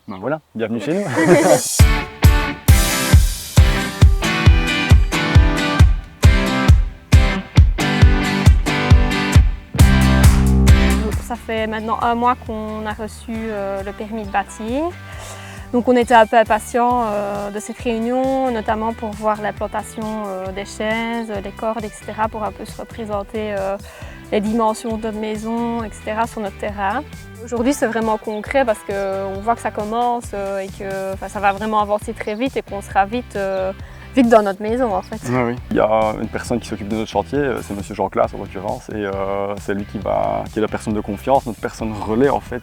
Ben voilà, bienvenue chez nous. Ça fait maintenant 1 mois qu'on a reçu le permis de bâtir. Donc on était un peu impatients de cette réunion, notamment pour voir l'implantation des chaises, des cordes, etc. pour un peu se représenter les dimensions de notre maison, etc. sur notre terrain. Aujourd'hui c'est vraiment concret parce qu'on voit que ça commence et que ça va vraiment avancer très vite et qu'on sera vite dans notre maison en fait. Oui, oui. Il y a une personne qui s'occupe de notre chantier, c'est Monsieur Jean Claas en l'occurrence, et c'est lui qui est la personne de confiance, notre personne relais en fait.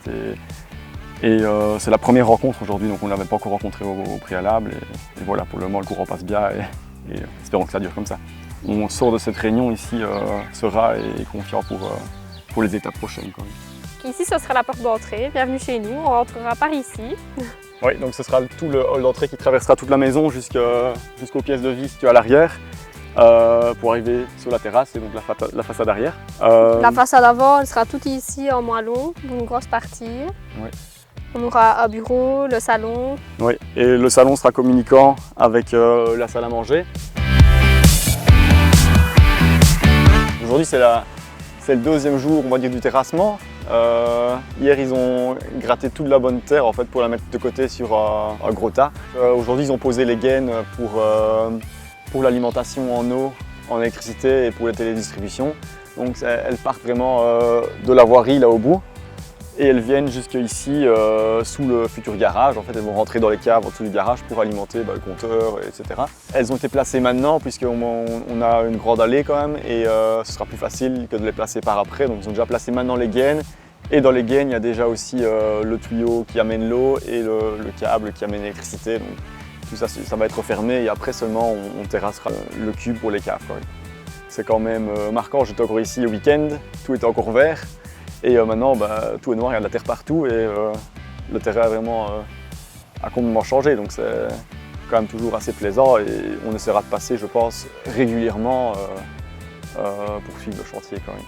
Et c'est la première rencontre aujourd'hui, donc on ne l'avait pas encore rencontré au préalable. Et voilà, pour le moment le courant passe bien et espérons que ça dure comme ça. On sort de cette réunion ici serein et confiant pour les étapes prochaines, quand même. Ici ce sera la porte d'entrée, bienvenue chez nous, on rentrera par ici. Oui, donc ce sera tout le hall d'entrée qui traversera toute la maison jusqu'aux pièces de vie situées à l'arrière pour arriver sur la terrasse et donc la façade arrière. La façade avant, elle sera toute ici en moellon, une grosse partie. Oui. On aura un bureau, le salon. Oui, et le salon sera communicant avec la salle à manger. Aujourd'hui, c'est le 2e jour, on va dire, du terrassement. Hier, ils ont gratté toute la bonne terre en fait, pour la mettre de côté sur un gros tas. Aujourd'hui, ils ont posé les gaines pour l'alimentation en eau, en électricité et pour les télédistributions. Donc, elles partent vraiment de la voirie là au bout. Et elles viennent jusqu'ici sous le futur garage. En fait, elles vont rentrer dans les caves en dessous du garage pour alimenter le compteur, etc. Elles ont été placées maintenant puisqu'on a une grande allée quand même et ce sera plus facile que de les placer par après. Donc ils ont déjà placé maintenant les gaines. Et dans les gaines, il y a déjà aussi le tuyau qui amène l'eau et le câble qui amène l'électricité. Donc tout ça, ça va être fermé et après seulement on terrassera le cube pour les caves. C'est quand même marquant. J'étais encore ici le week-end, tout était encore vert. Et maintenant, tout est noir, il y a de la terre partout et le terrain vraiment a complètement changé. Donc c'est quand même toujours assez plaisant et on essaiera de passer, je pense, régulièrement pour suivre le chantier quand même.